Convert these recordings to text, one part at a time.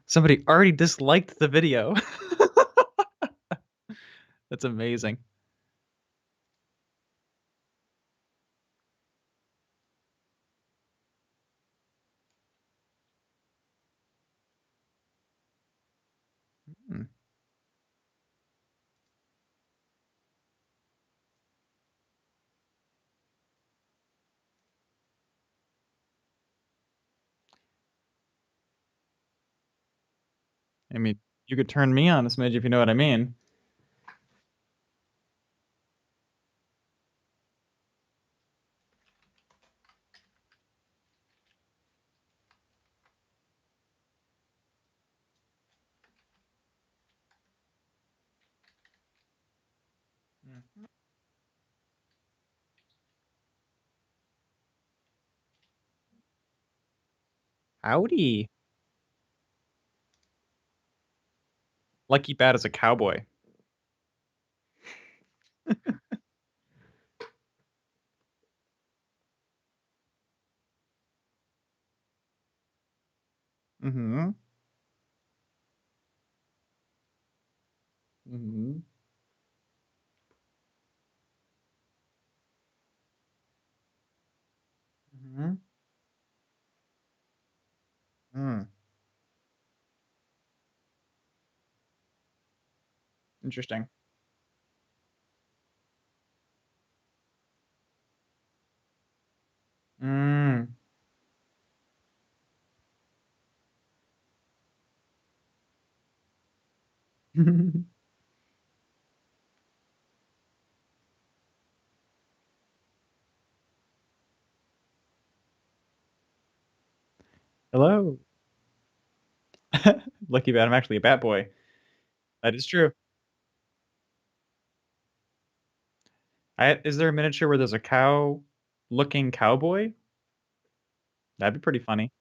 Somebody already disliked the video. That's amazing. Hmm. I mean, you could turn me on a smidge if you know what I mean. Mhm. Howdy. Lucky Bat is a cowboy. Mm-hmm. Mm-hmm. Mm-hmm. Mm. Interesting. Mm. Hello. Lucky Bat, I'm actually a bat boy. That is true. Is there a miniature where there's a cow-looking cowboy? That'd be pretty funny.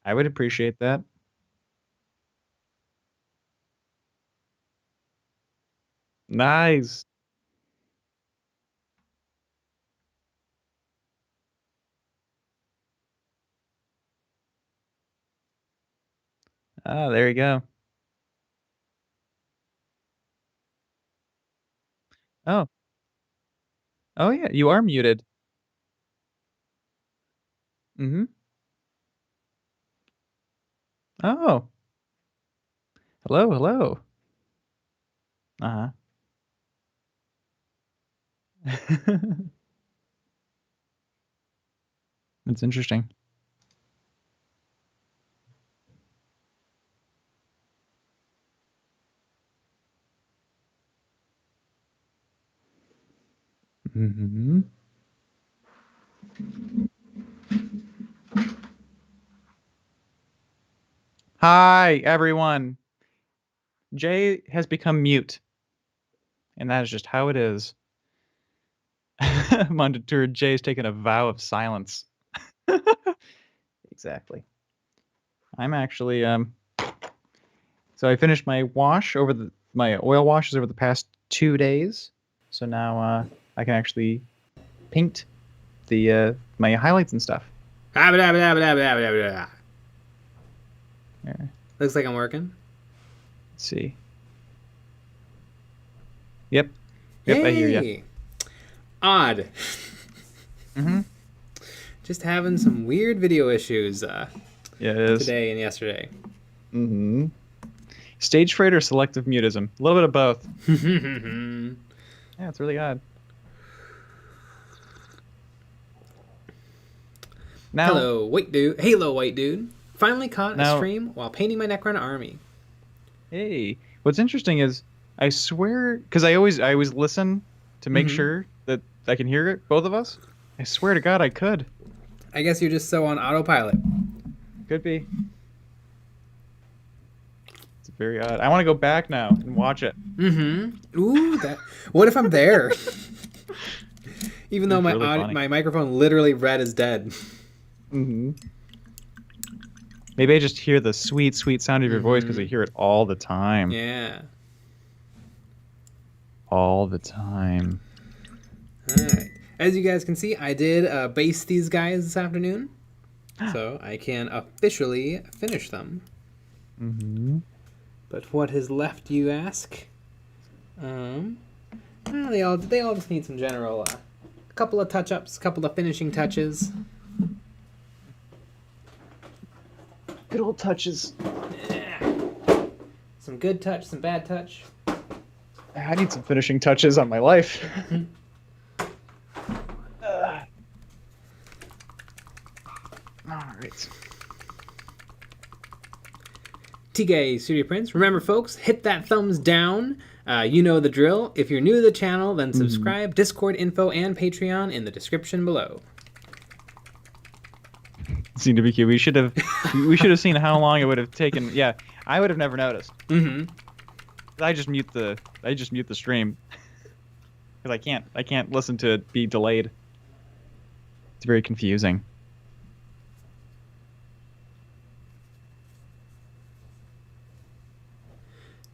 I would appreciate that. Nice. Ah, there you go. Oh. Oh yeah, you are muted. Mm-hmm. Oh. Hello, hello. Uh-huh. That's interesting. Mm-hmm. Hi, everyone. Jay has become mute, and that is just how it is. Monitor Jay's taken a vow of silence. Exactly. I'm actually so I finished my my oil washes over the past 2 days. So now I can actually paint the my highlights and stuff. There. Here, Looks like I'm working. let's see. Yep. Yep, I hear you. Hey! Odd. Mm-hmm. Just having some weird video issues Yeah, it is. today and yesterday. Mm-hmm. Stage fright or selective mutism? A little bit of both. Yeah, it's really odd. Now, Hello, white dude. Halo, white dude. Finally caught a now, stream while painting my Necron army. hey, what's interesting is I swear, because I always listen to make sure that I can hear it, both of us. I swear to God, I could. I guess you're just so on autopilot. Could be. It's very odd. I want to go back now and watch it. Ooh, that. What if I'm there? Even though It's really funny. my microphone literally red is dead. Mm-hmm. Maybe I just hear the sweet, sweet sound of your voice because I hear it all the time. Yeah. All the time. All right. As you guys can see, I did base these guys this afternoon. So I can officially finish them. Mm-hmm. But what is left, you ask? Well, they all just need some general, a couple of touch-ups, a couple of finishing touches. Good old touches. Some good touch, some bad touch. I need some finishing touches on my life. All right. TK Studio Prince. Remember, folks, hit that thumbs down. You know the drill. If you're new to the channel, then subscribe. Discord info and Patreon in the description below. CWQ, we should have seen how long it would have taken. Yeah, I would have never noticed. Mm-hmm. I just mute the stream because I can't listen to it be delayed. It's very confusing.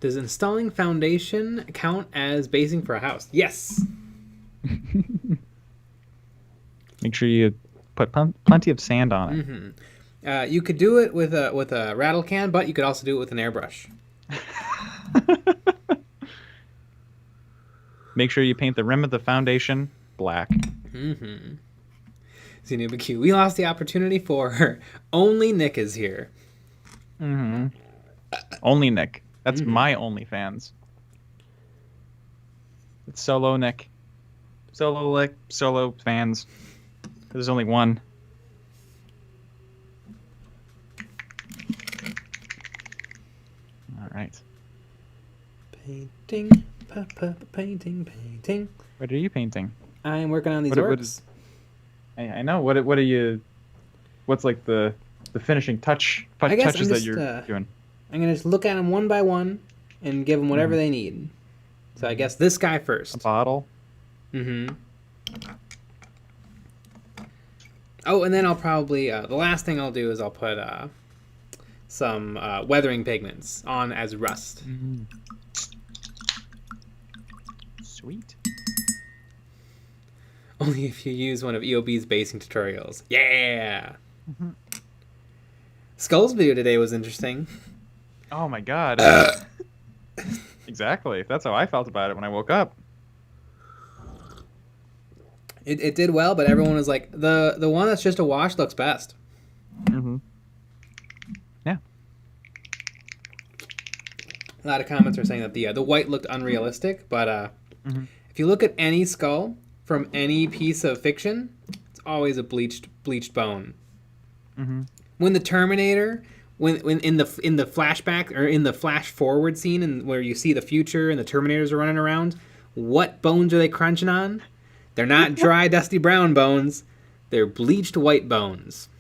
Does installing foundation count as basing for a house? Yes. Make sure you put plenty of sand on it. Mm-hmm. You could do it with a rattle can, but you could also do it with an airbrush. Make sure you paint the rim of the foundation black. Mm-hmm. ZNubaQ, we lost the opportunity for only Nick is here. Mm-hmm. Only Nick. That's my OnlyFans. It's solo Nick. Solo fans. There's only one. All right. Painting, painting. What are you painting? I'm working on these orcs. I know. What are you? What's like the finishing touches that you're doing? I'm gonna just look at them one by one and give them whatever they need. So I guess this guy first. A bottle. Mm-hmm. Oh, and then I'll probably the last thing I'll do is I'll put some weathering pigments on as rust. Mm-hmm. Sweet. Only if you use one of EOB's basing tutorials. Yeah. Mm-hmm. Skull's video today was interesting. Oh my god. Exactly. That's how I felt about it when I woke up. It did well, but everyone was like, the one that's just a wash looks best. Mm-hmm. Yeah. A lot of comments are saying that the white looked unrealistic, but if you look at any skull from any piece of fiction, it's always a bleached bone. Mm-hmm. When the Terminator, when in the flashback or in the flash forward scene, and where you see the future and the Terminators are running around, what bones are they crunching on? They're not dry, dusty brown bones. They're bleached white bones.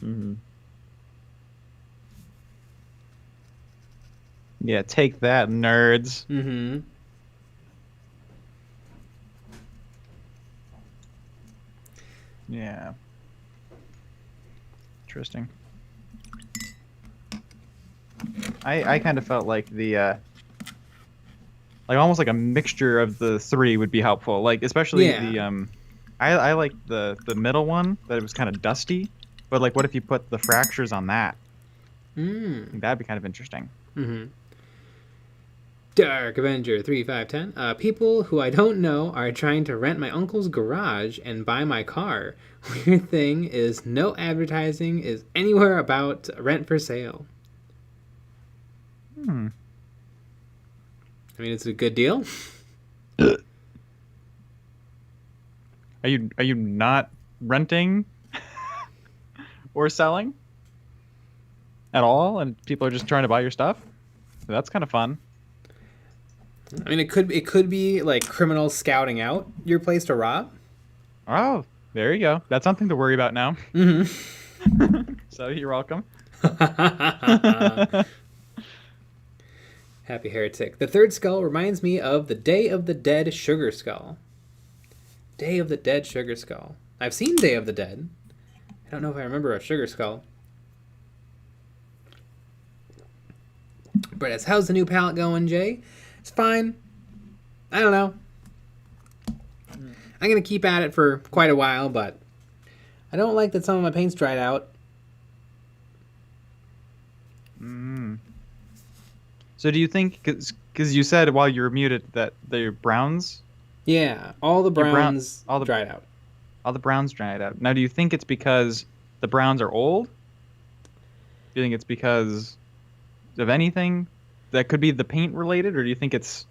Mm-hmm. Yeah, take that, nerds. Mm-hmm. Yeah. Interesting. I kind of felt like the like almost like a mixture of the three would be helpful. Like especially the I like the middle one, that it was kind of dusty. But like what if you put the fractures on that? I think that'd be kind of interesting. Mm-hmm. Dark Avenger 3510. People who I don't know are trying to rent my uncle's garage and buy my car. Weird thing is no advertising is anywhere about rent for sale. I mean, it's a good deal. Are you not renting or selling at all, and people are just trying to buy your stuff? So that's kind of fun. I mean, it could be like criminals scouting out your place to rob. Oh, there you go. That's something to worry about now. Mm-hmm. So you're welcome. Happy Heretic. The third skull reminds me of the Day of the Dead Sugar Skull. Day of the Dead Sugar Skull. I've seen Day of the Dead. I don't know if I remember a Sugar Skull. But how's the new palette going, Jay? It's fine. I don't know. I'm going to keep at it for quite a while, but I don't like that some of my paint's dried out. So do you think, because you said while you were muted that they're browns? Yeah, all the browns dried out. All the browns dried out. Now, do you think it's because the browns are old? Do you think it's because of anything that could be the paint related, or do you think it's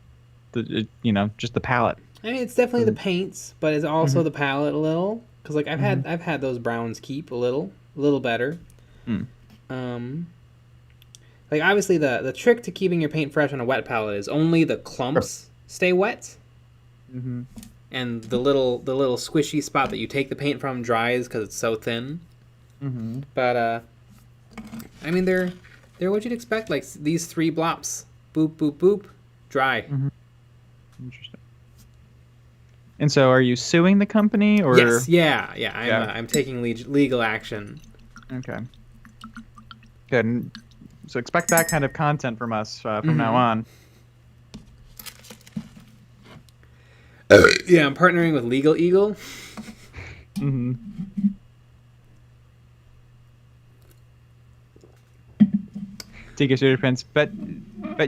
just the palette? I mean, it's definitely the paints, but it's also the palette a little. Because like I've had those browns keep a little better. Like obviously the trick to keeping your paint fresh on a wet palette is only the clumps stay wet. And the little squishy spot that you take the paint from dries because it's so thin. But I mean they're what you'd expect. Like these 3 blops, boop boop boop, dry. Interesting. And so, are you suing the company or? Yes, yeah. I'm taking legal action. Okay. Good. So expect that kind of content from us from now on. Yeah, I'm partnering with Legal Eagle. Take your Studio Prince. Bet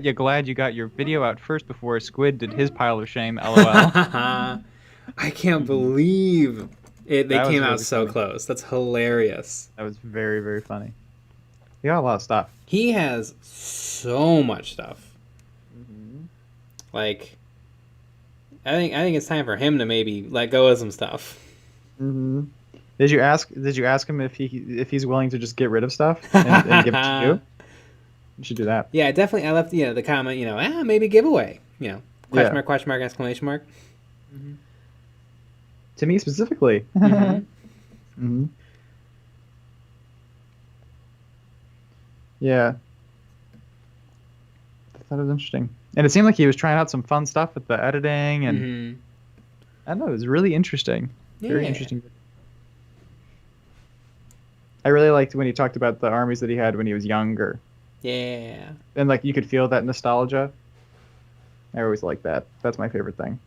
you're glad you got your video out first before Squid did his pile of shame. LOL. I can't believe it. They came out so funny. close. That's hilarious. That was very, very funny. He got a lot of stuff. He has so much stuff. Like, I think it's time for him to maybe let go of some stuff. Did you ask him if he's willing to just get rid of stuff and give it to you? You should do that. Yeah, definitely. I left the comment. Maybe giveaway. Question mark exclamation mark. To me specifically. Yeah. I thought it was interesting. And it seemed like he was trying out some fun stuff with the editing and I don't know, it was really interesting. Very interesting. I really liked when he talked about the armies that he had when he was younger. Yeah. And like you could feel that nostalgia. I always like that. That's my favorite thing.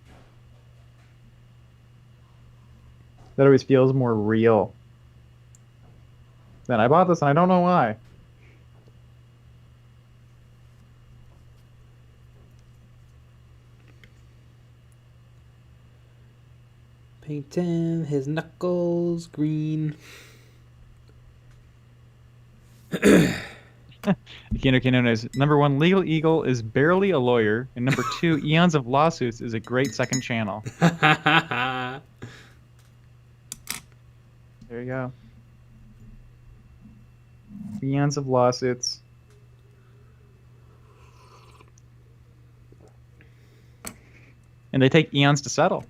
That always feels more real. Then I bought this and I don't know why. Painting his knuckles green. Akino knows number 1, Legal Eagle is barely a lawyer, and number 2, Eons of Lawsuits is a great second channel. There you go. Eons of Lawsuits. And they take eons to settle.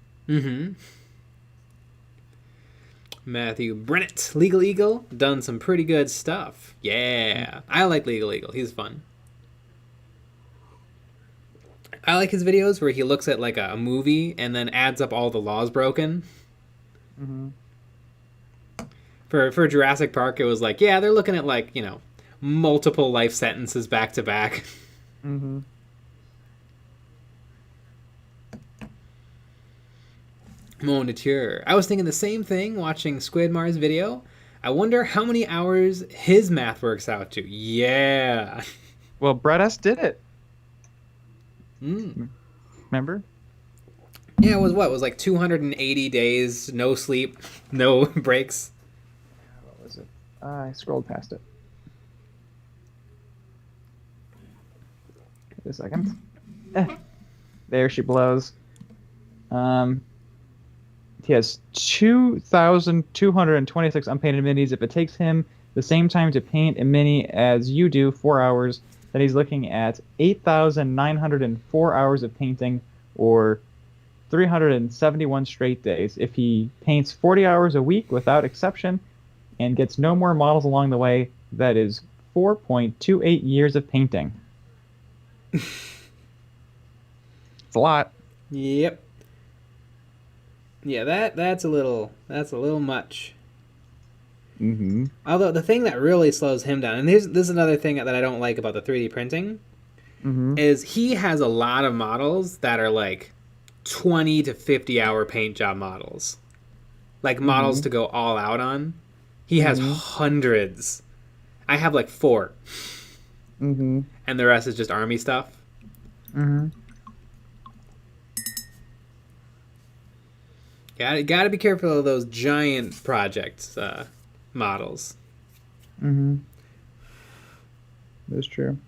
Matthew Brennett, Legal Eagle, done some pretty good stuff. Yeah, I like Legal Eagle. He's fun. I like his videos where he looks at like a movie and then adds up all the laws broken. For Jurassic Park, it was like, yeah, they're looking at like, multiple life sentences back to back. Mon Nature. I was thinking the same thing watching Squid Mars video. I wonder how many hours his math works out to. Yeah. Well, Brett S. did it. Remember? Yeah, it was what? It was like 280 days, no sleep, no breaks. What was it? I scrolled past it. Wait a second. There she blows. He has 2,226 unpainted minis. If it takes him the same time to paint a mini as you do, 4 hours, then he's looking at 8,904 hours of painting, or 371 straight days. If he paints 40 hours a week without exception and gets no more models along the way, that is 4.28 years of painting. It's a lot. Yep. Yeah, that's a little much. Although the thing that really slows him down, and this is another thing that I don't like about the 3D printing, is he has a lot of models that are like 20 to 50 hour paint job models, like models to go all out on. He has hundreds. I have like 4. Mm-hmm. And the rest is just army stuff. Mm-hmm. Gotta be careful of those giant projects models. Mm-hmm. That's true.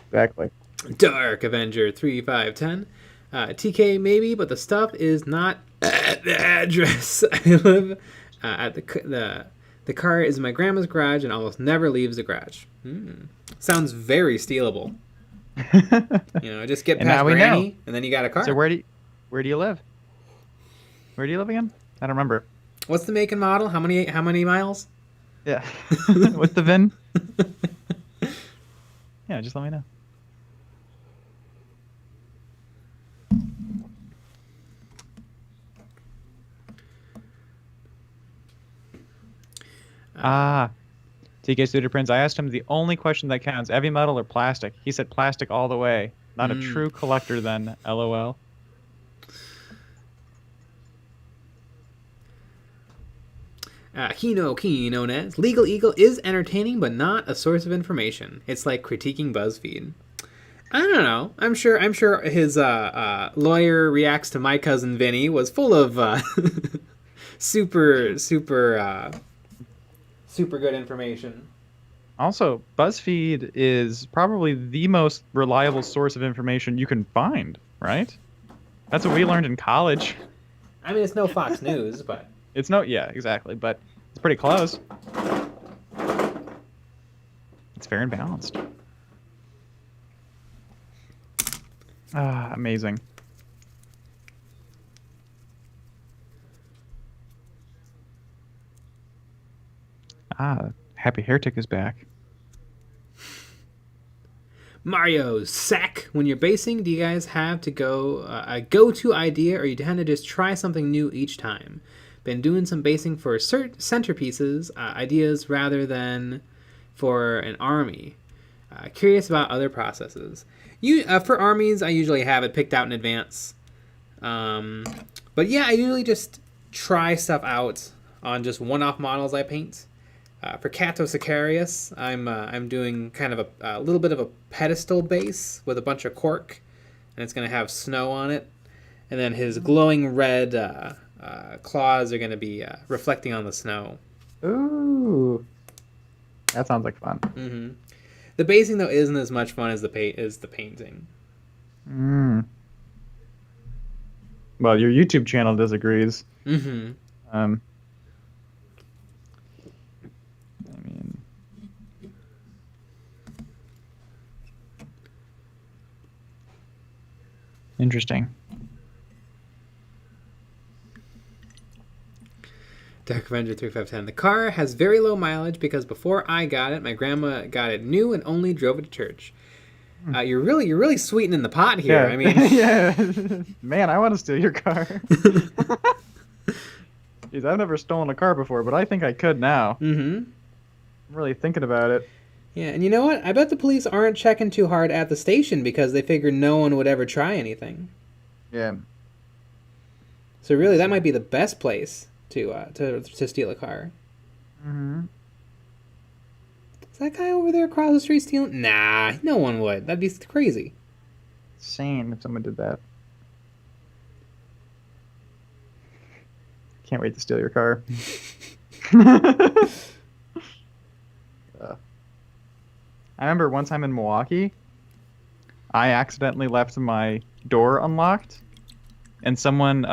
Exactly. Dark Avenger 3510. TK maybe, but the stuff is not at the address. I live at the car is in my grandma's garage and almost never leaves the garage. Sounds very stealable. Just get And past now we Granny, know. and then you got a car. So where do you live? Where do you live again? I don't remember. What's the make and model? How many miles? Yeah. What's the VIN? Yeah, just let me know. TK Studio Prince. I asked him the only question that counts: heavy metal or plastic. He said plastic all the way. Not a true collector then. LOL. Kino Legal Eagle is entertaining, but not a source of information. It's like critiquing BuzzFeed. I don't know. I'm sure his lawyer reacts to My Cousin Vinny was full of super good information. Also, BuzzFeed is probably the most reliable source of information you can find, right? That's what we learned in college. I mean, it's no Fox News, but... It's no... Yeah, exactly, but it's pretty close. It's fair and balanced. Amazing. Happy Heretic is back. Mario's sack. When you're basing, do you guys have to go a go-to idea, or you tend to just try something new each time? Been doing some basing for centerpieces, ideas rather than for an army. Curious about other processes. For armies, I usually have it picked out in advance. But yeah, I usually just try stuff out on just one-off models I paint. For Cato Sicarius, I'm doing kind of a little bit of a pedestal base with a bunch of cork, and it's going to have snow on it. And then his glowing red claws are going to be reflecting on the snow. Ooh, that sounds like fun. Mm-hmm. The basing though isn't as much fun as the painting. Well, your YouTube channel disagrees. Mm-hmm. I mean, interesting. Dark Avenger 3510. The car has very low mileage because before I got it, my grandma got it new and only drove it to church. You're really sweetening the pot here. Yeah. I mean, yeah, man, I want to steal your car. Jeez, I've never stolen a car before, but I think I could now. Mm-hmm. I'm really thinking about it. Yeah, and you know what? I bet the police aren't checking too hard at the station because they figured no one would ever try anything. Yeah. So really, that might be the best place to steal a car. Mm-hmm. Is that guy over there across the street stealing? Nah, no one would. That'd be crazy. Insane if someone did that. Can't wait to steal your car. I remember one time in Milwaukee, I accidentally left my door unlocked, and someone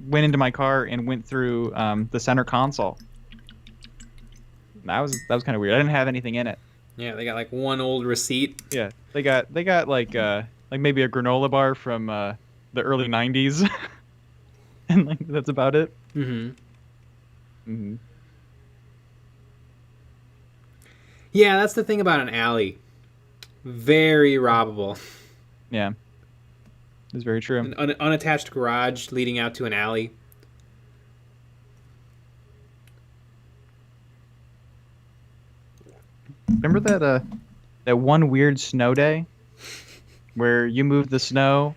went into my car and went through the center console. That was kind of weird. I didn't have anything in it. Yeah, they got like one old receipt. Yeah, they got like maybe a granola bar from the early '90s, and like that's about it. Mm-hmm. Mm-hmm. Yeah, that's the thing about an alley. Very robbable. Yeah, it's very true. An unattached garage leading out to an alley. remember that one weird snow day where you moved the snow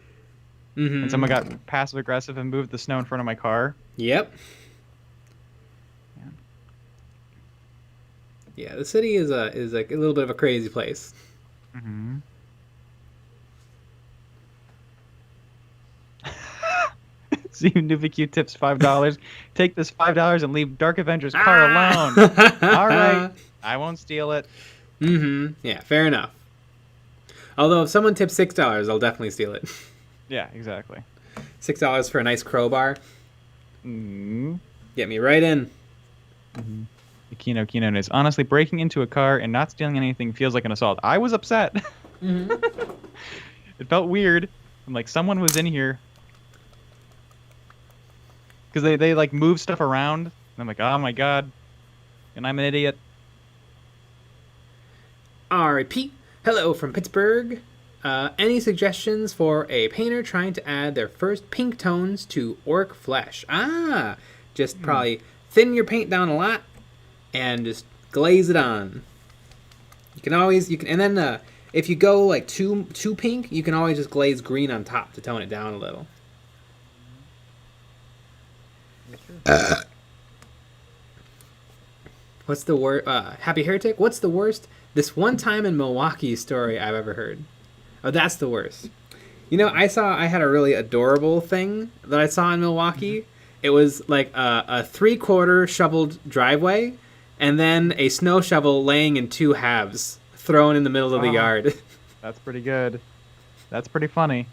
and someone got passive aggressive and moved the snow in front of my car? Yep. Yeah, the city is like a little bit of a crazy place. Mm-hmm. See, Nuvik tips $5. Take this $5 and leave Dark Avenger's car alone. All right, I won't steal it. Yeah, fair enough. Although if someone tips $6, I'll definitely steal it. Yeah, exactly. $6 for a nice crowbar. Mm-hmm. Get me right in. Mm-hmm. Kino is honestly breaking into a car and not stealing anything feels like an assault. I was upset. Mm-hmm. It felt weird. I'm like, someone was in here. Because they like move stuff around. And I'm like, oh my god. And I'm an idiot. R.I.P. Hello from Pittsburgh. Any suggestions for a painter trying to add their first pink tones to orc flesh? Just probably thin your paint down a lot and just glaze it on. And then if you go like too pink, you can always just glaze green on top to tone it down a little. What's the worst? Happy Heretic. What's the worst? This one time in Milwaukee story I've ever heard. Oh, that's the worst. You know, I had a really adorable thing that I saw in Milwaukee. It was like a 3/4 shoveled driveway, and then a snow shovel laying in 2 halves, thrown in the middle of the yard. That's pretty good. That's pretty funny.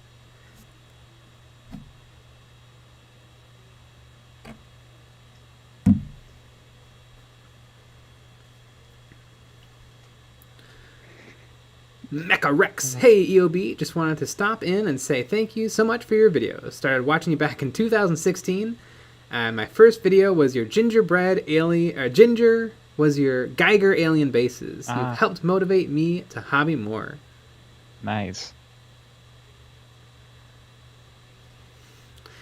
Mecha Rex. Hey, EOB. Just wanted to stop in and say thank you so much for your videos. Started watching you back in 2016. My first video was your gingerbread alien... Ginger was your Geiger alien bases. You've helped motivate me to hobby more. Nice.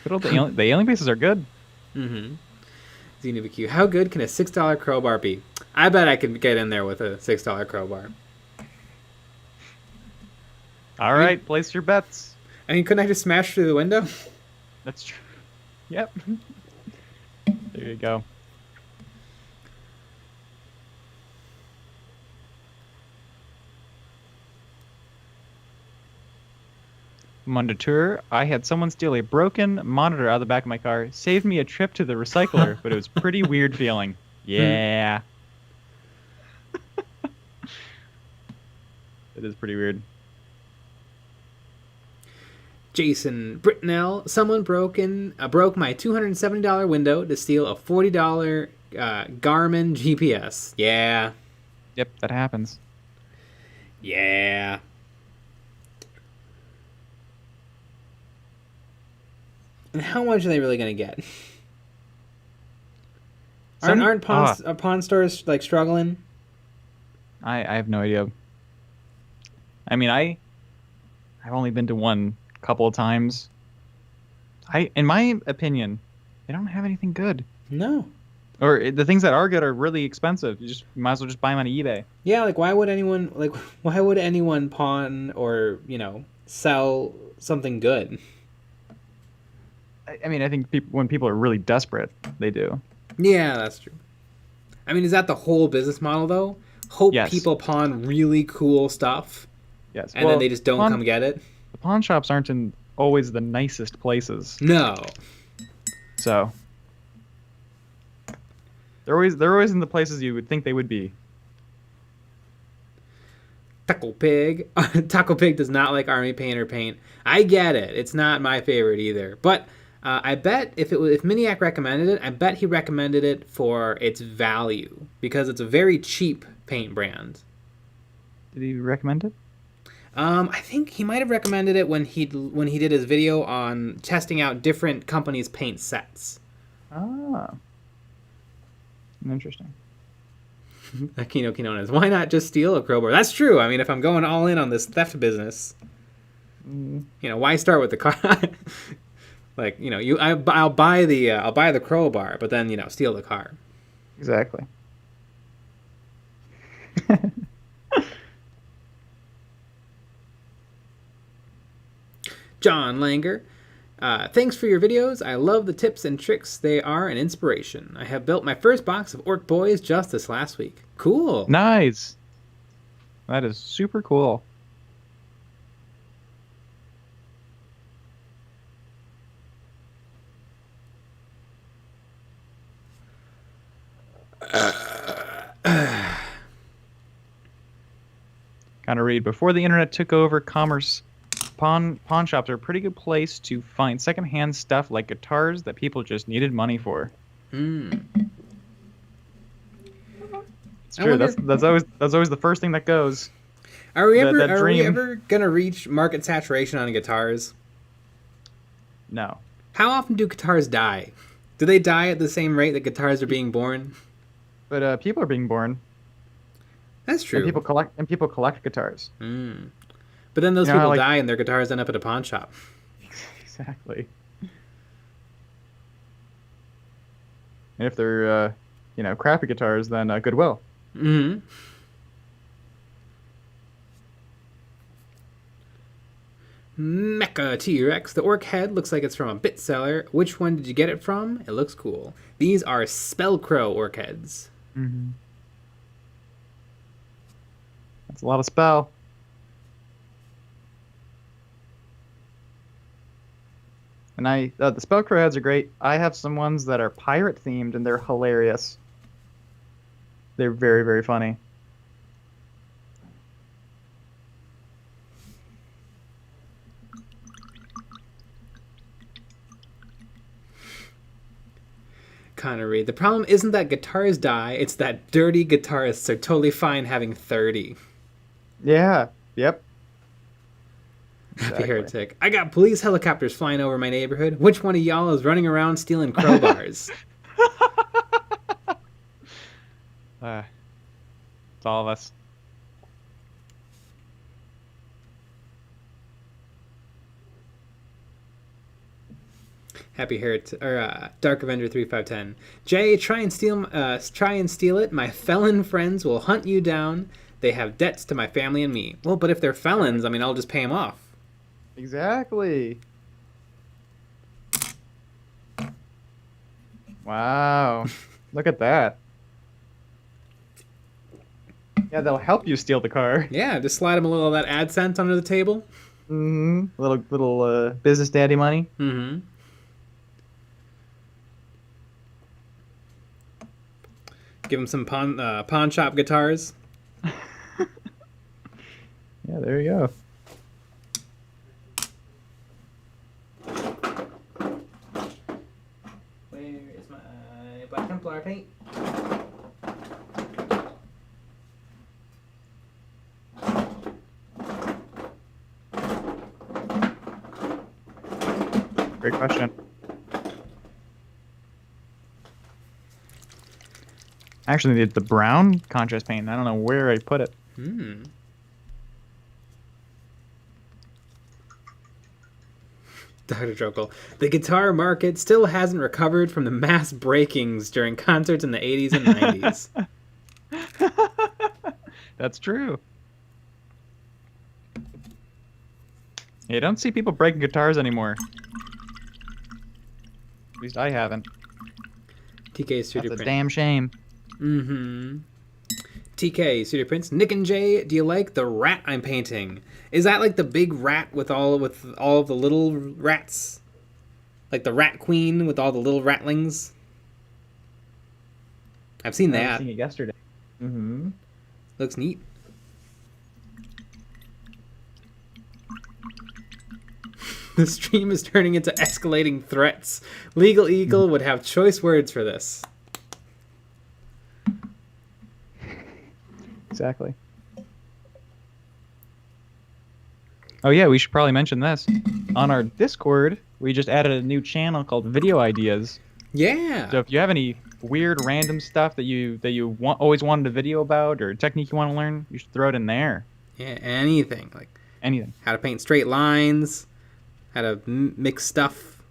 The alien bases are good. Mm-hmm. ZNVQ. How good can a $6 crowbar be? I bet I could get in there with a $6 crowbar. All right, place your bets. I mean, couldn't I just smash through the window? That's true. Yep. There you go. I'm on a tour. I had someone steal a broken monitor out of the back of my car. Saved me a trip to the recycler, but it was pretty weird feeling. Yeah. It is pretty weird. Jason Britnell, someone broke my $270 window to steal a $40 Garmin GPS. Yeah. Yep, that happens. Yeah. And how much are they really going to get? Aren't pawn stores like struggling? I have no idea. I mean, I've only been to one couple of times. In my opinion, they don't have anything good. No. Or the things that are good are really expensive. You might as well just buy them on eBay. Yeah, like why would anyone pawn or, sell something good? I mean, I think when people are really desperate, they do. Yeah, that's true. I mean, is that the whole business model though? Yes. People pawn really cool stuff. Yes. And then they just don't come get it. The pawn shops aren't in always the nicest places. No. So they're always in the places you would think they would be. Taco Pig. Taco Pig does not like army paint or paint. I get it. It's not my favorite either. But I bet if Miniac recommended it, I bet he recommended it for its value because it's a very cheap paint brand. Did he recommend it? I think he might have recommended it when he did his video on testing out different companies' paint sets. Ah, interesting. Kino Kinones. Why not just steal a crowbar? That's true. I mean, if I'm going all in on this theft business, why start with the car? Like, I'll buy the crowbar, but then steal the car. Exactly. John Langer. Thanks for your videos. I love the tips and tricks. They are an inspiration. I have built my first box of Orc Boys just this last week. Cool. Nice. That is super cool. Kind of read. Before the internet took over commerce, pawn shops are a pretty good place to find secondhand stuff like guitars that people just needed money for. Mm. It's true. That's always the first thing that goes. Are we ever gonna reach market saturation on guitars? No. How often do guitars die? Do they die at the same rate that guitars are being born? But people are being born. That's true. And people collect guitars. Mm. But then those people die and their guitars end up at a pawn shop. Exactly. And if they're crappy guitars, then Goodwill. Mm-hmm. Mecha T-Rex. The orc head looks like it's from a bit seller. Which one did you get it from? It looks cool. These are Spellcrow orc heads. Mm-hmm. That's a lot of spell. And the Spellcrow heads are great. I have some ones that are pirate themed, and they're hilarious. They're very, very funny. Connery. The problem isn't that guitars die, it's that dirty guitarists are totally fine having 30. Yeah. Yep. Happy Exactly. Heretic. I got police helicopters flying over my neighborhood. Which one of y'all is running around stealing crowbars? It's all of us. Happy Heretic or Dark Avenger 3510. Jay, try and steal it. My felon friends will hunt you down. They have debts to my family and me. Well, but if they're felons, I mean, I'll just pay them off. Exactly. Wow. Look at that. Yeah, they'll help you steal the car. Yeah, just slide them a little of that AdSense under the table. Mm-hmm. Little business daddy money. Mm-hmm. Give them some pawn shop guitars. Yeah, there you go. Where is my Black Templar paint? Great question. Actually, the brown contrast paint. I don't know where I put it. Hmm. Dr. Trokel. The guitar market still hasn't recovered from the mass breakings during concerts in the 80s and 90s. That's true. Yeah, you don't see people breaking guitars anymore. At least I haven't. TK Studio That's a Print. damn shame. Mm-hmm. TK Studio Prints. Nick and Jay, do you like the rat I'm painting? Is that like the big rat with all of the little rats? Like the rat queen with all the little ratlings? I've seen I was that. seeing it yesterday. Mm-hmm. Looks neat. The stream is turning into escalating threats. Legal Eagle would have choice words for this. Exactly. Oh yeah, we should probably mention this. On our Discord, we just added a new channel called Video Ideas. Yeah. So if you have any weird random stuff that you always wanted a video about or technique you want to learn, you should throw it in there. Yeah, anything. Like Anything. how to paint straight lines, how to mix stuff.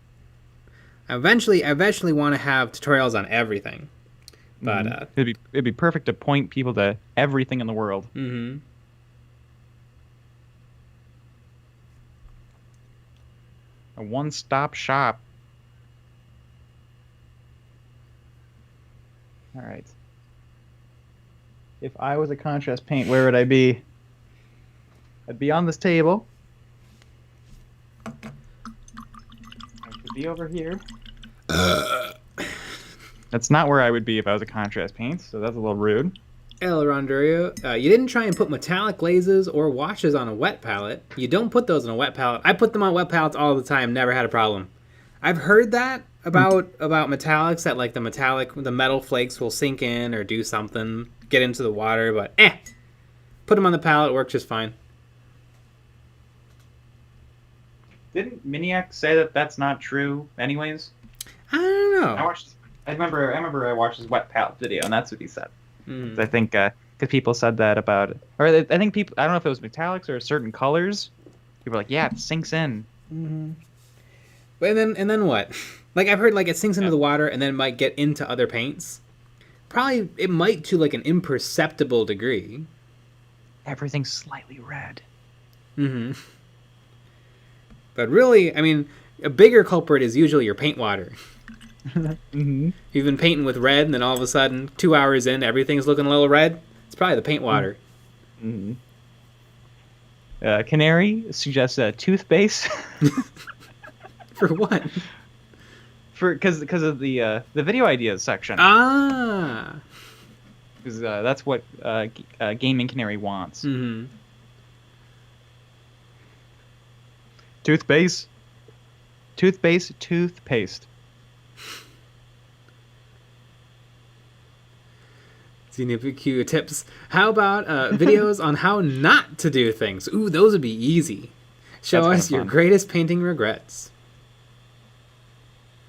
I eventually want to have tutorials on everything. But it'd be perfect to point people to everything in the world. Mm-hmm. A one-stop shop. All right. If I was a contrast paint, where would I be? I'd be on this table. I could be over here. That's not where I would be if I was a contrast paint, so that's a little rude. El Rondario, you didn't try and put metallic glazes or washes on a wet palette. You don't put those on a wet palette. I put them on wet palettes all the time, never had a problem. I've heard that about metallics, that like the metal flakes will sink in or do something, get into the water, but put them on the palette, works just fine. Didn't Miniac say that that's not true anyways? I don't know. I remember I watched his wet palette video, and that's what he said. I think because people said that about it, or I think people. I don't know if it was metallics or certain colors. People were like, "Yeah, it sinks in." Mm-hmm. But and then what? Like I've heard, like it sinks into the water and then might get into other paints. Probably it might to like an imperceptible degree. Everything's slightly red. Mm-hmm. But really, I mean, a bigger culprit is usually your paint water. Mm-hmm. You've been painting with red, and then all of a sudden, 2 hours in, everything's looking a little red. It's probably the paint water. Mm-hmm. Canary suggests toothpaste. For what? Because of the video ideas section. Ah. Because that's what Gaming Canary wants. Mm-hmm. Toothpaste. CNPQ tips. How about videos on how not to do things? Ooh, those would be easy. Show us your greatest painting regrets.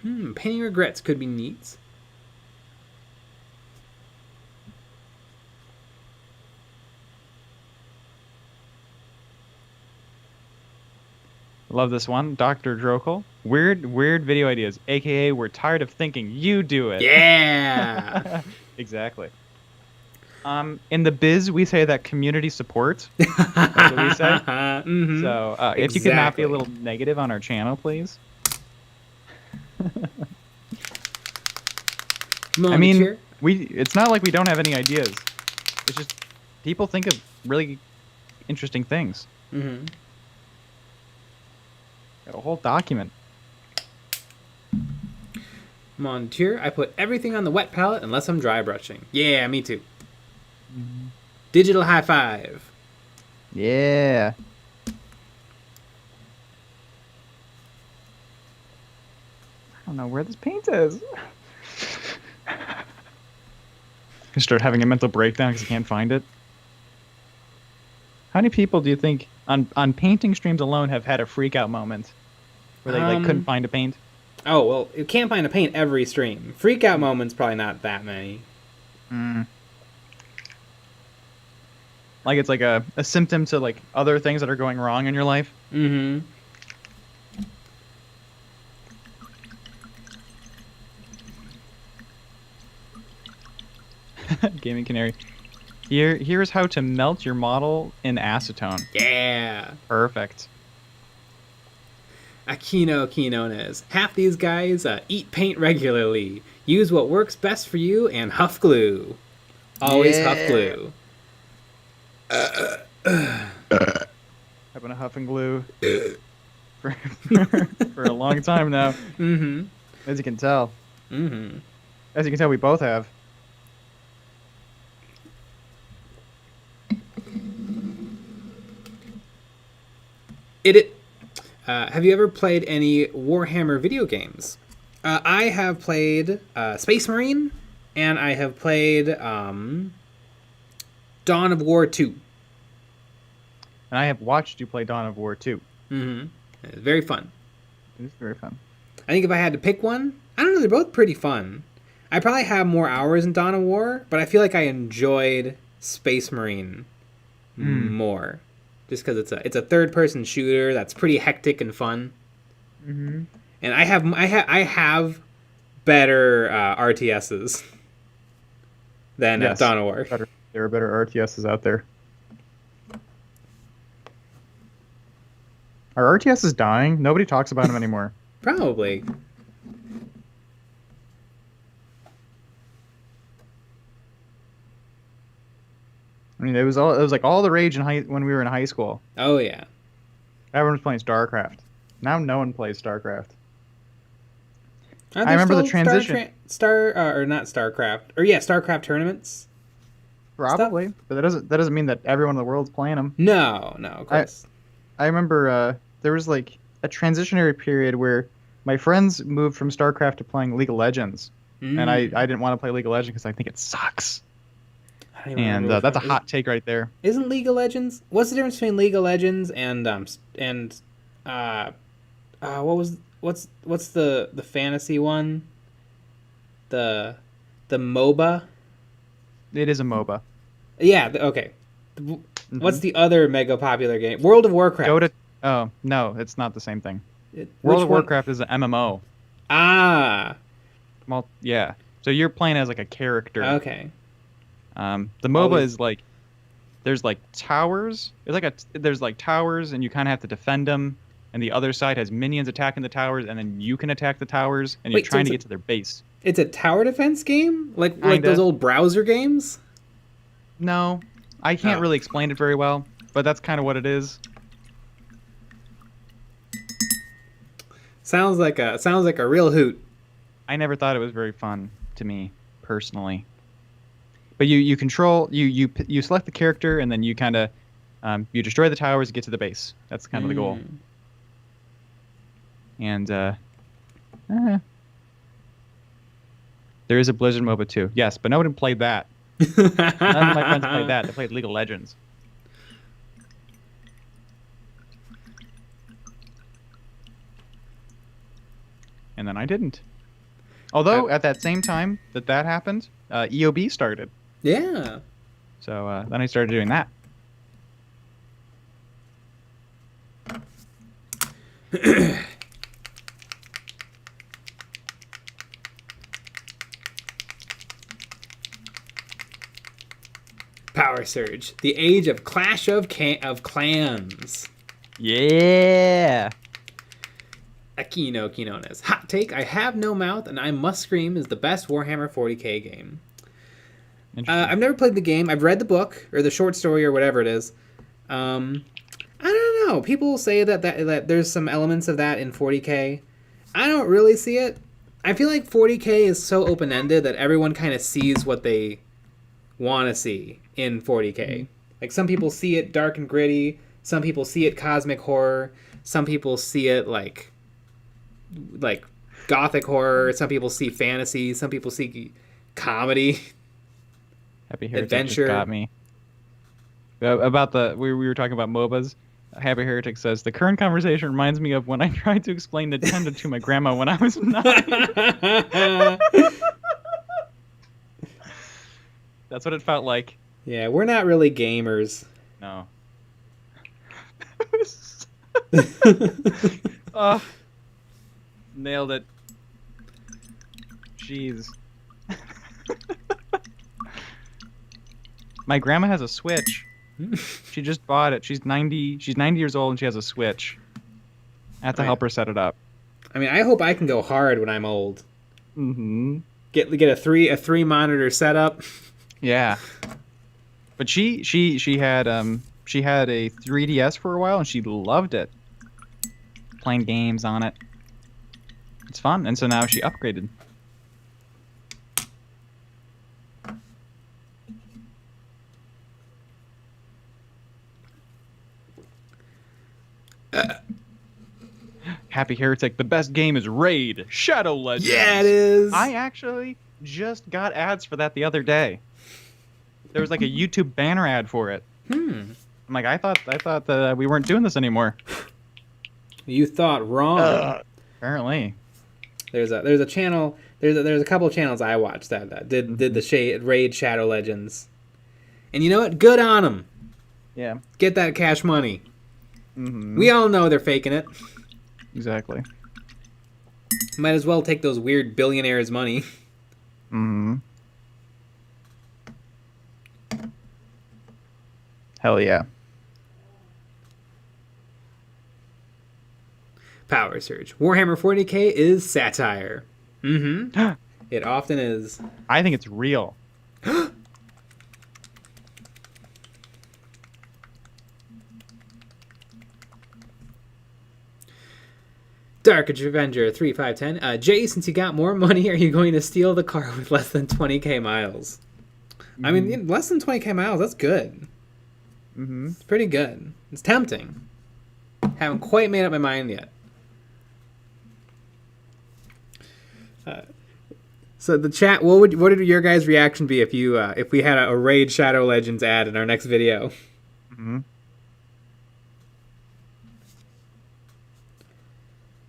Painting regrets could be neat. Love this one. Dr. Drokel. Weird video ideas, aka we're tired of thinking, you do it. Yeah. Exactly. In the biz, we say that community support. That's what we say. Mm-hmm. So if you could not be a little negative on our channel, please. I mean, it's not like we don't have any ideas. It's just people think of really interesting things. Mm-hmm. Got a whole document. Montier, I put everything on the wet palette unless I'm dry brushing. Yeah, me too. Mm-hmm. Digital high five. Yeah. I don't know where this paint is. You start having a mental breakdown because you can't find it. How many people do you think on painting streams alone have had a freak out moment where they like couldn't find a paint? Oh, well, you can't find a paint every stream. Freak out moments, probably not that many. Like it's like a symptom to like other things that are going wrong in your life. Mm-hmm. Gaming Canary. Here's how to melt your model in acetone. Yeah. Perfect. Aquino Quinones. Half these guys eat paint regularly. Use what works best for you and huff glue. Always huff glue. I've been a huff and glue for a long time now. Mm-hmm. As you can tell. Mm-hmm. As you can tell, we both have. Have you ever played any Warhammer video games? I have played Space Marine, and I have played Dawn of War 2. And I have watched you play Dawn of War 2. Mm-hmm. It's very fun. It is very fun. I think if I had to pick one, I don't know, they're both pretty fun. I probably have more hours in Dawn of War, but I feel like I enjoyed Space Marine more. Just because it's a third-person shooter that's pretty hectic and fun. Mm-hmm. And I have better RTSs than Dawn of War. There are better RTSs out there. Our RTS is dying. Nobody talks about him anymore. Probably. I mean, it was like all the rage when we were in high school. Oh yeah. Everyone was playing StarCraft. Now no one plays StarCraft. Aren't I there remember the still transition. or not StarCraft, or yeah, StarCraft tournaments. Probably, Stuff? but that doesn't mean that everyone in the world's playing them. No, of I course. I remember there was like a transitionary period where my friends moved from StarCraft to playing League of Legends, and I Mm. didn't want to play League of Legends because I think it sucks. I don't even And remember which that's a one. hot take right there. Isn't League of Legends? What's the difference between League of Legends and uh, what's the fantasy one? The MOBA. It is a MOBA. Yeah. Okay. What's the other mega popular game? World of Warcraft. Dota. Oh no, it's not the same thing. Which World of one? Warcraft is an MMO. Ah. Well, yeah. So you're playing as like a character. Okay. The MOBA is like there's like towers. There's like towers, and you kind of have to defend them. And the other side has minions attacking the towers, and then you can attack the towers, and you're trying to get to their base. It's a tower defense game, like Kinda. those old browser games. No, I can't really explain it very well, but that's kind of what it is. Sounds like a real hoot. I never thought it was very fun to me personally. But you control you select the character, and then you kind of you destroy the towers to get to the base. That's kind of the goal. And there is a Blizzard MOBA too. Yes, but nobody played that. None of my friends played that. They played League of Legends. And then I didn't. Although at that same time that happened, EOB started. Yeah. So then I started doing that. Power Surge, the age of Clash of Clans. Yeah. Aquino Quinones. Hot take, I have no mouth and I must scream is the best Warhammer 40k game. I've never played the game. I've read the book or the short story or whatever it is. I don't know. People say that there's some elements of that in 40k. I don't really see it. I feel like 40k is so open-ended that everyone kind of sees what they want to see in 40k. Like some people see it dark and gritty. Some people see it cosmic horror. Some people see it like gothic horror. Some people see fantasy. Some people see comedy. Happy Heretic Adventure. just got me. About we were talking about MOBAs. Happy Heretic says the current conversation reminds me of when I tried to explain Nintendo to my grandma when I was 9. That's what it felt like. Yeah, we're not really gamers. No. Oh, nailed it. Jeez. My grandma has a Switch. She just bought it. She's 90 years old and she has a Switch. I have to help her set it up. I mean, I hope I can go hard when I'm old. Mm-hmm. Get a three monitor setup. Yeah. But she had a 3DS for a while and she loved it. Playing games on it. It's fun. And so now she upgraded. Happy Heretic, the best game is Raid Shadow Legends. Yeah, it is. I actually just got ads for that the other day. There was like a YouTube banner ad for it. I'm like, I thought that we weren't doing this anymore. You thought wrong. Apparently. There's a channel. There's a couple of channels I watched that did the Raid Shadow Legends, and you know what? Good on them. Yeah. Get that cash money. Mm-hmm. We all know they're faking it. Exactly. Might as well take those weird billionaires' money. Mm-hmm. Hell yeah. Power Surge. Warhammer 40k is satire. Mm-hmm. It often is. I think it's real. Dark Avenger 3510. Jay, since you got more money, are you going to steal the car with less than 20k miles? I mean, less than 20k miles, that's good. It's pretty good. It's tempting. Haven't quite made up my mind yet. So the chat, what would your guys' reaction be if you if we had a Raid Shadow Legends ad in our next video?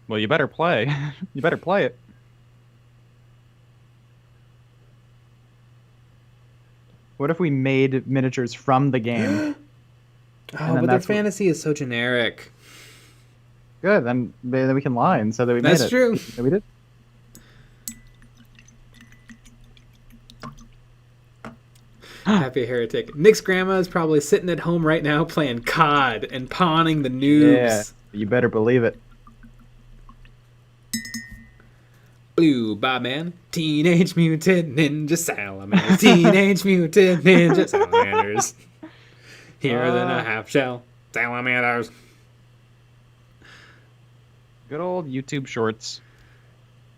Well, you better play. You better play it. What if we made miniatures from the game? Oh, but their fantasy is so generic. Good, then we can lie and say that we made it. That's true. Yeah, we did. Happy Heretic. Nick's grandma is probably sitting at home right now playing COD and pawning the noobs. Yeah, you better believe it. Blue Bobman, Teenage Mutant Ninja Salamanders, Teenage Mutant Ninja Salamanders. Here than a half shell, salamanders. Good old YouTube shorts.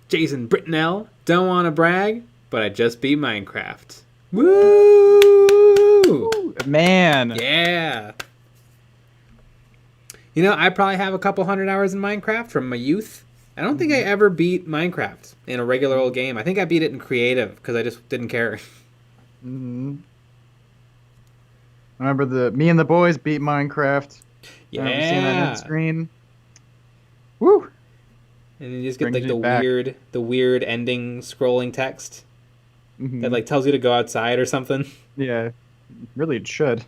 Jason Britnell, don't want to brag, but I just beat Minecraft. Woo! Man. Yeah. You know, I probably have a couple 100 hours in Minecraft from my youth. I don't think I ever beat Minecraft in a regular old game. I think I beat it in creative because I just didn't care. I remember me and the boys beat Minecraft. Yeah. I remember seeing that on screen. Woo! And you just get like the weird ending scrolling text that like tells you to go outside or something. Yeah, really it should.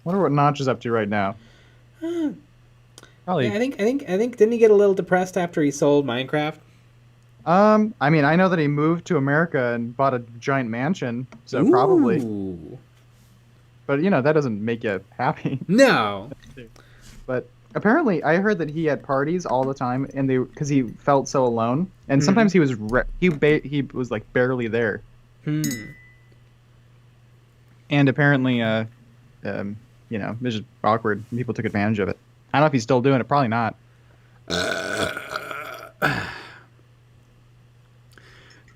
Wonder what Notch is up to right now. Probably. Yeah, I think didn't he get a little depressed after he sold Minecraft? I mean, I know that he moved to America and bought a giant mansion, so probably. But you know, that doesn't make you happy. No. But apparently, I heard that he had parties all the time, and because he felt so alone, and sometimes he was he was like barely there. And apparently, you know, it was just awkward. People took advantage of it. I don't know if he's still doing it. Probably not.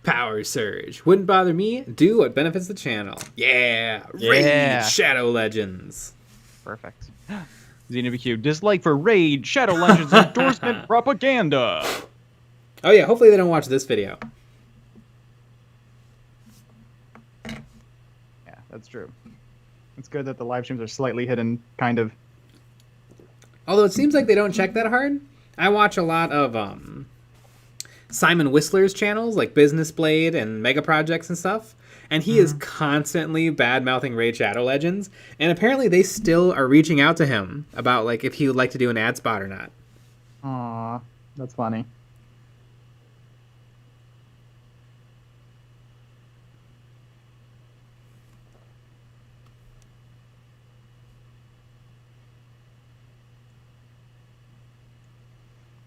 Power Surge. Wouldn't bother me. Do what benefits the channel. Yeah. Raid Shadow Legends. Perfect. XenoBQ. Dislike for Raid Shadow Legends endorsement propaganda. Oh yeah, hopefully they don't watch this video. Yeah, that's true. It's good that the live streams are slightly hidden, kind of. Although it seems like they don't check that hard. I watch a lot of Simon Whistler's channels, like Business Blade and Mega Projects and stuff. And he is constantly bad-mouthing Raid Shadow Legends. And apparently they still are reaching out to him about like if he would like to do an ad spot or not. Aw, that's funny.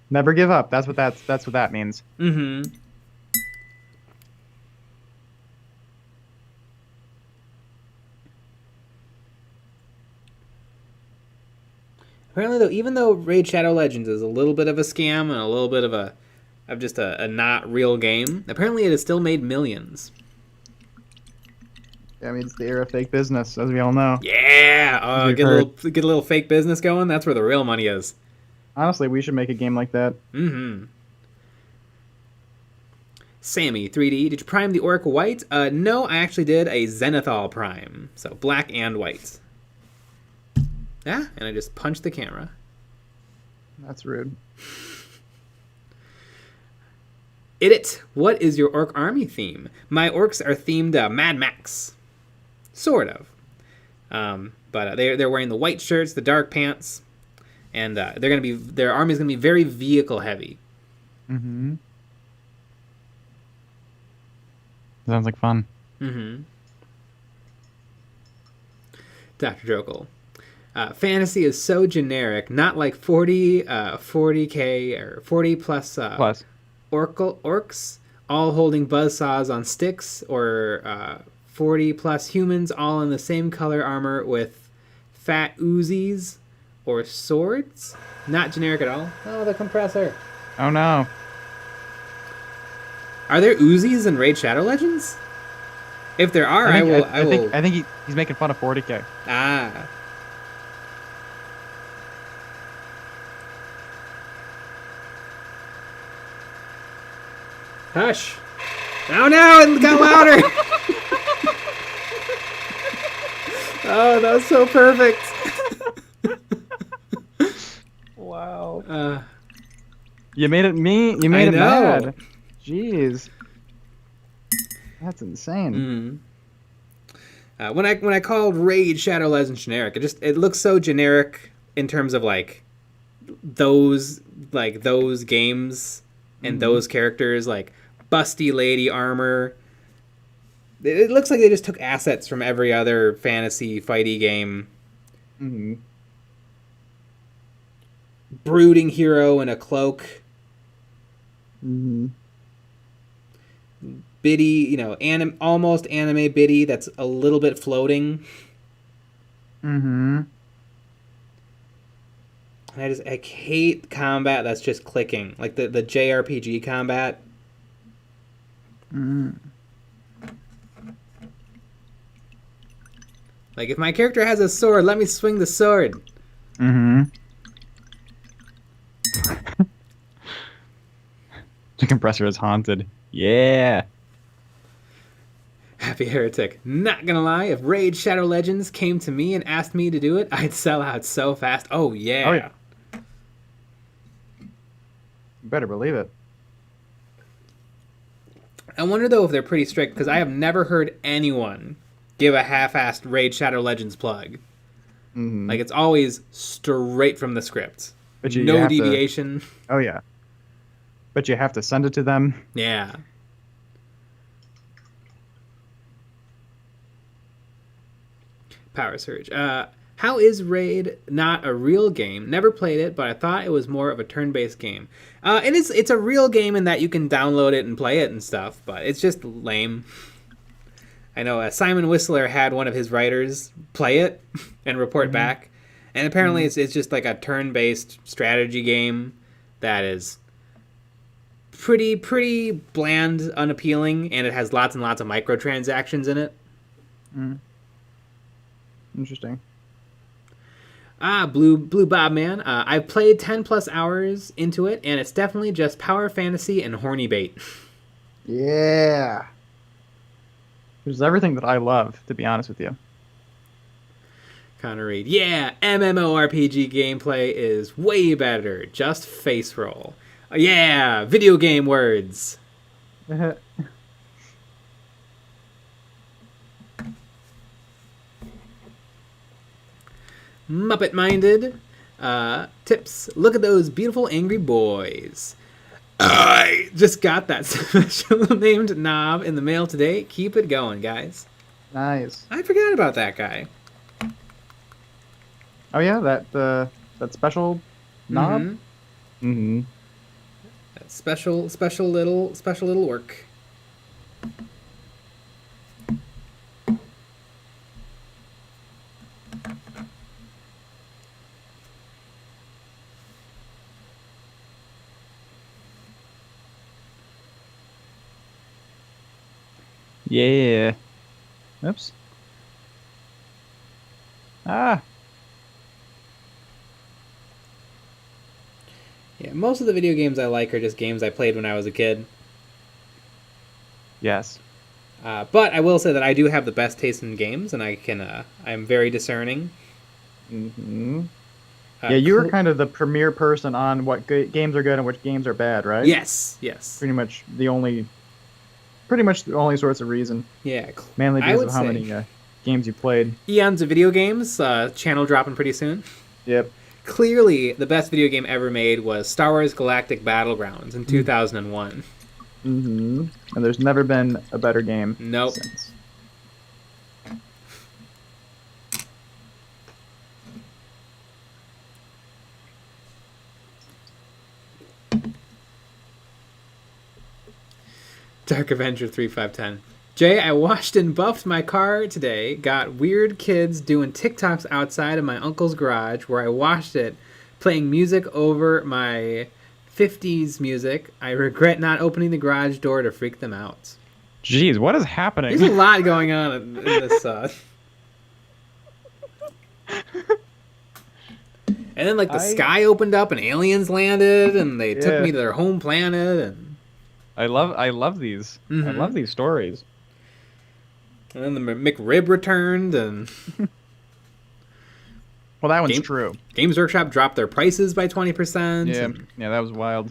Never give up. That's what that means. Apparently, though, even though Raid Shadow Legends is a little bit of a scam and a little bit of just a not real game, apparently it has still made millions. Yeah, I mean, it's the era of fake business, as we all know. Yeah, get a little fake business going. That's where the real money is. Honestly, we should make a game like that. Sammy 3D, did you prime the Orc white? No, I actually did a Zenithal prime, so black and white. Yeah, and I just punched the camera. That's rude. Idit, what is your Orc army theme? My Orcs are themed Mad Max, sort of. But they're wearing the white shirts, the dark pants, and their army is gonna be very vehicle heavy. Sounds like fun. Dr. Jokel. Fantasy is so generic, not like 40k or 40 plus Plus. orcs all holding buzzsaws on sticks, or 40 plus humans all in the same color armor with fat Uzis or swords. Not generic at all. Oh, the compressor. Oh no. Are there Uzis in Raid Shadow Legends? If there are, I will. I think he's making fun of 40k. Ah. Hush. Oh no, it got louder. Oh, that was so perfect. Wow. You made it mean. You made it know. mad. Jeez. That's insane. When I called Raid Shadow Legends generic, it looks so generic in terms of like those games and those characters, like busty lady armor. It looks like they just took assets from every other fantasy fighty game. Brooding hero in a cloak. Biddy, almost anime Biddy that's a little bit floating. And I hate combat that's just clicking, like the JRPG combat. Like, if my character has a sword, let me swing the sword. The compressor is haunted. Yeah. Happy Heretic. Not gonna lie, if Raid Shadow Legends came to me and asked me to do it, I'd sell out so fast. Oh, yeah. Oh, yeah. You better believe it. I wonder, though, if they're pretty strict, because I have never heard anyone give a half-assed Raid Shadow Legends plug. Like, it's always straight from the script. But no deviation. Oh, yeah. But you have to send it to them. Yeah. Power Surge. How is Raid not a real game? Never played it, but I thought it was more of a turn-based game. It's a real game in that you can download it and play it and stuff, but it's just lame. I know Simon Whistler had one of his writers play it and report back, and apparently it's just like a turn-based strategy game that is pretty bland, unappealing, and it has lots and lots of microtransactions in it. Interesting. Blue Bob Man. I've played 10 plus hours into it, and it's definitely just power fantasy and horny bait. Yeah. Which is everything that I love, to be honest with you. Connor Reed. Yeah, MMORPG gameplay is way better. Just face roll. Yeah, video game words. Muppet Minded. Tips. Look at those beautiful angry boys. I just got that special named knob in the mail today. Keep it going, guys. Nice. I forgot about that guy. Oh yeah, that special knob. That special little work. Yeah. Oops. Ah. Yeah, most of the video games I like are just games I played when I was a kid. Yes. But I will say that I do have the best taste in games, and I'm very discerning. Yeah, you were kind of the premier person on what games are good and which games are bad, right? Yes. Pretty much the only source of reason. Yeah. Mainly because of how many games you played. Eons of Video Games, channel dropping pretty soon. Yep. Clearly, the best video game ever made was Star Wars Galactic Battlegrounds in 2001. And there's never been a better game since. Dark Avenger 3510. Jay, I washed and buffed my car today. Got weird kids doing TikToks outside of my uncle's garage where I washed it, playing music over my 50s music. I regret not opening the garage door to freak them out. Jeez, what is happening? There's a lot going on in this. And then, like, the sky opened up and aliens landed, and they took me to their home planet. And I love these. I love these stories. And then the McRib returned, and well, that one's true. Games Workshop dropped their prices by 20%. Yeah, that was wild.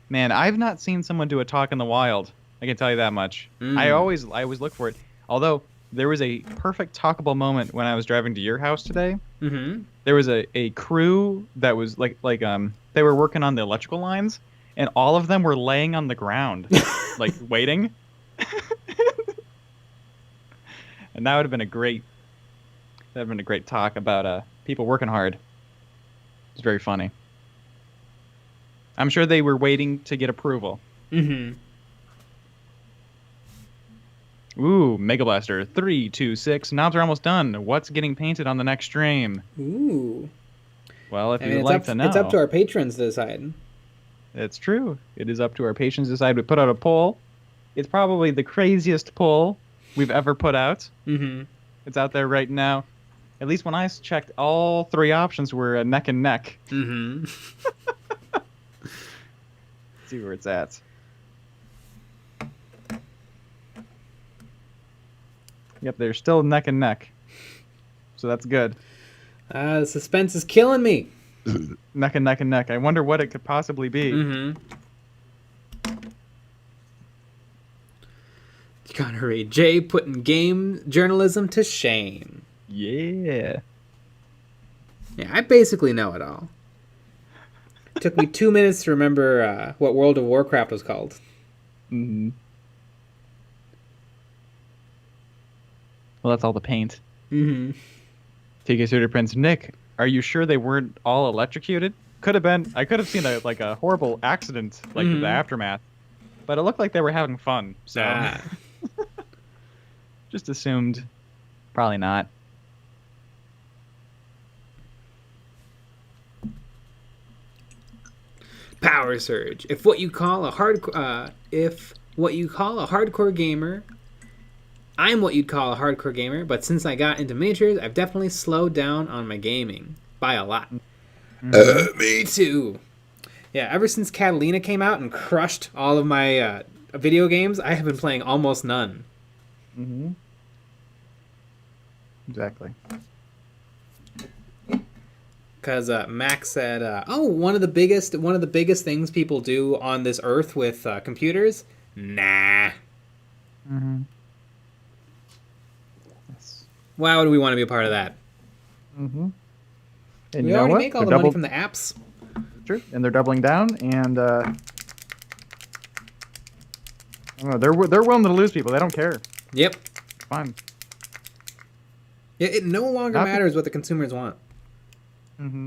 Man, I've not seen someone do a talk in the wild. I can tell you that much. I always look for it. Although there was a perfect talkable moment when I was driving to your house today. There was a crew that was like they were working on the electrical lines, and all of them were laying on the ground, like waiting. And that would have been a great talk about people working hard. It's very funny. I'm sure they were waiting to get approval. Ooh, Mega Blaster 326. Knobs are almost done. What's getting painted on the next stream? Ooh. Well, if you'd like to know, it's up to our patrons to decide. It's true. It is up to our patrons to decide. We put out a poll. It's probably the craziest poll we've ever put out. It's out there right now. At least when I checked, all three options were neck and neck. Let's see where it's at. Yep, they're still neck and neck. So that's good. The suspense is killing me. Neck and neck and neck. I wonder what it could possibly be. Connery J putting game journalism to shame. Yeah. Yeah, I basically know it all. It took me 2 minutes to remember what World of Warcraft was called. Well, that's all the paint. TK Suitor Prince. Nick, are you sure they weren't all electrocuted? Could have been. I could have seen a horrible accident, like the aftermath. But it looked like they were having fun. So just assumed probably not. Power Surge. If what you call a hardcore gamer, I'm what you'd call a hardcore gamer, but since I got into miniatures, I've definitely slowed down on my gaming by a lot. Me too. Yeah, ever since Catalina came out and crushed all of my video games, I have been playing almost none. Exactly. Because Max said, one of the biggest things people do on this earth with computers, nah. Why would we want to be a part of that? And we already make all the money from the apps. True, and they're doubling down, and I don't know, they're willing to lose people. They don't care. Yep. It's fine. It no longer matters what the consumers want. I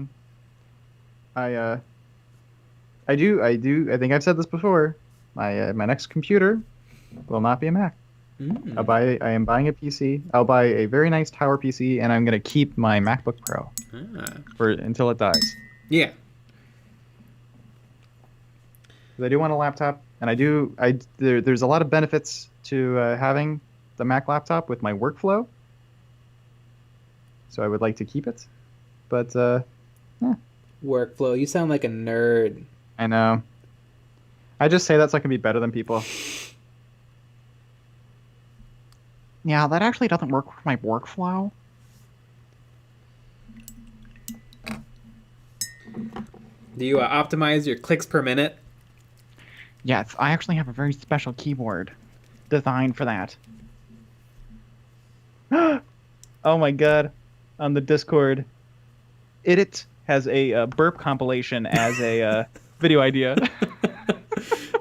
think I've said this before. My next computer will not be a Mac. I am buying a PC. I'll buy a very nice tower PC, and I'm gonna keep my MacBook Pro until it dies. Yeah. I do want a laptop, and there's a lot of benefits to having the Mac laptop with my workflow. So I would like to keep it, but workflow. You sound like a nerd. I know. I just say that so I can be better than people. Yeah, that actually doesn't work with my workflow. Do you optimize your clicks per minute? Yes, I actually have a very special keyboard designed for that. Oh my god. On the Discord, It has a burp compilation as a video idea.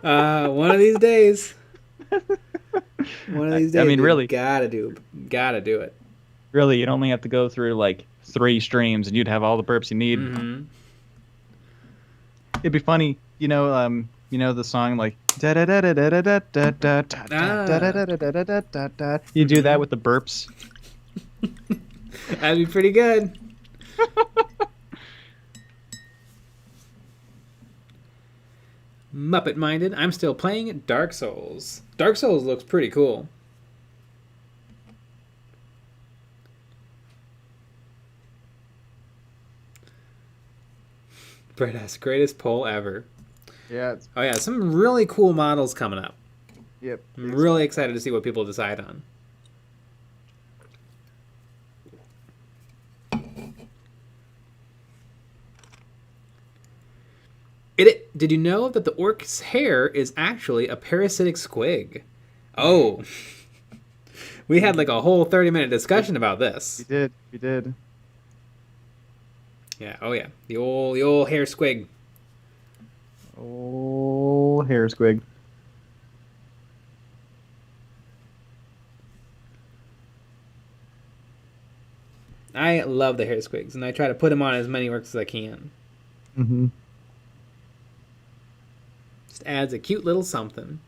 One of these days. One of these days. I mean, really, gotta do it. Really, you'd only have to go through like 3 streams, and you'd have all the burps you need. Mm-hmm. It'd be funny, you know You know the song like da da da da da da da da da da da da da da da da da. You do that with the burps. That'd be pretty good. Muppet minded. I'm still playing Dark Souls. Dark Souls looks pretty cool. Brett has greatest poll ever. Yeah. Oh yeah, some really cool models coming up. Yep. I'm really excited to see what people decide on. Did you know that the orc's hair is actually a parasitic squig? Oh. We had like a whole 30-minute discussion about this. We did. Yeah, oh yeah. The old hair squig. Oh, hair squig. I love the hair squigs, and I try to put them on as many orcs as I can. Mm-hmm. Just adds a cute little something.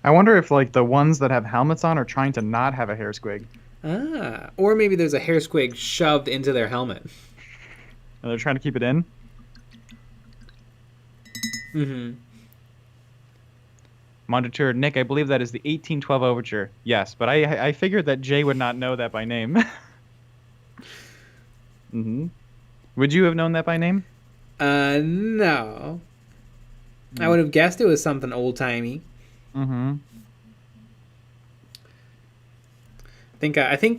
I wonder if like the ones that have helmets on are trying to not have a hair squig. Ah, or maybe there's a hair squig shoved into their helmet. And they're trying to keep it in? Mm-hmm. Monitor Nick, I believe that is the 1812 Overture. Yes, but I figured that Jay would not know that by name. Mm-hmm. Would you have known that by name? No. I would have guessed it was something old-timey. Mm-hmm. I think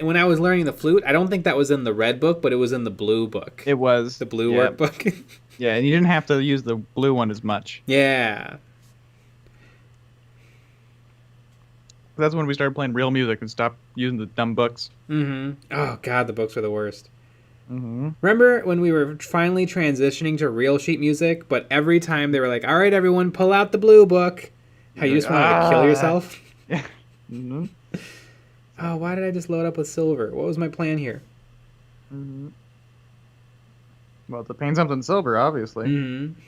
when I was learning the flute, I don't think that was in the red book, but it was in the blue book. It was. The blue workbook. Yeah, and you didn't have to use the blue one as much. Yeah. That's when we started playing real music and stopped using the dumb books. Mm-hmm. Oh, God, the books were the worst. Mm-hmm. Remember when we were finally transitioning to real sheet music, but every time they were like, all right, everyone, pull out the blue book. How you just wanted to kill yourself? Yeah. Mm-hmm. Oh, why did I just load up with silver? What was my plan here? Mm-hmm. Well, to paint something silver, obviously. Mm-hmm.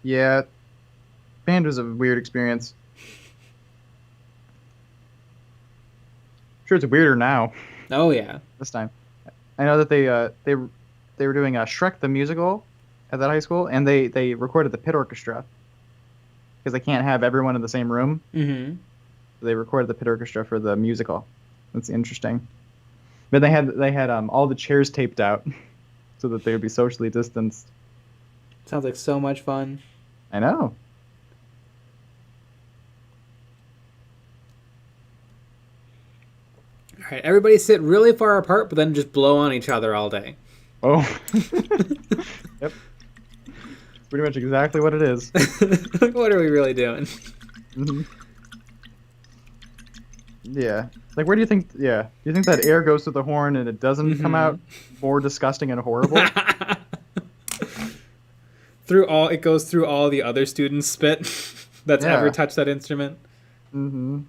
Yeah. Band was a weird experience. Sure, it's weirder now. Oh, yeah. This time. I know that they were doing Shrek the Musical at that high school, and they recorded the pit orchestra. Because they can't have everyone in the same room. Mm-hmm. They recorded the pit orchestra for the musical. That's interesting. But they had all the chairs taped out so that they would be socially distanced. Sounds like so much fun. I know. All right, everybody sit really far apart, but then just blow on each other all day. Oh. Yep. Pretty much exactly what it is. What are we really doing? Mm-hmm. Yeah. Like, where do you think... Yeah. Do you think that air goes through the horn and it doesn't come out more disgusting and horrible? It goes through all the other students' spit that's ever touched that instrument. Mm-hmm.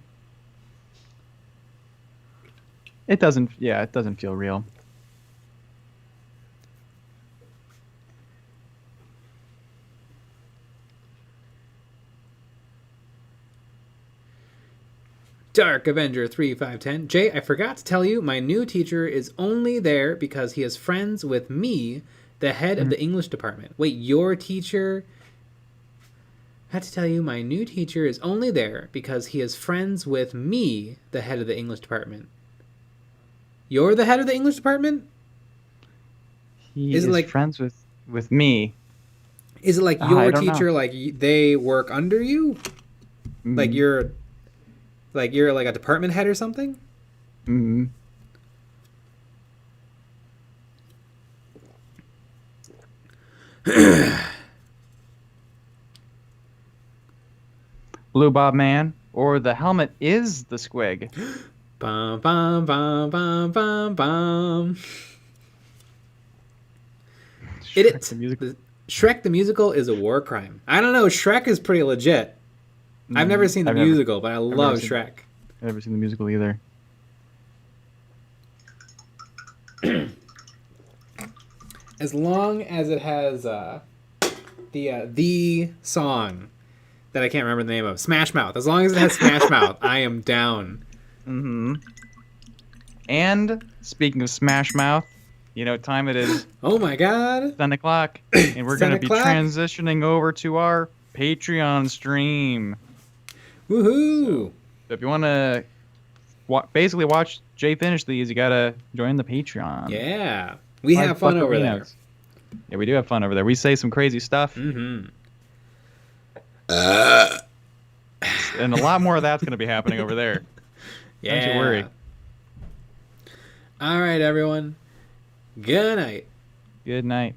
It doesn't feel real. Dark Avenger 3510. Jay, I forgot to tell you, my new teacher is only there because he is friends with me, the head of the English department. Wait, your teacher? I had to tell you, my new teacher is only there because he is friends with me, the head of the English department. You're the head of the English department? He is like friends with me. Is it like your teacher, like they work under you? Mm-hmm. Like you're like a department head or something? Mm-hmm. Blue Bob Man, or the helmet is the squig. Bum, bum, bum, bum, bum, bum. Shrek the Musical is a war crime. I don't know, Shrek is pretty legit. I've never seen the musical, but I love Shrek. I've never seen the musical either. As long as it has The song that I can't remember the name of. Smash Mouth. As long as it has Smash Mouth, I am down. Mm-hmm. And speaking of Smash Mouth, you know what time it is. Oh my god. 10 o'clock. And we're going to 10 be o'clock? transitioning over to our Patreon stream. Woohoo! So if you want to basically watch Jay finish these, you got to join the Patreon. Yeah. We have fun over there. Yeah, we do have fun over there. We say some crazy stuff. Mm-hmm. And a lot more of that's going to be happening over there. Yeah. Don't you worry. All right, everyone. Good night. Good night.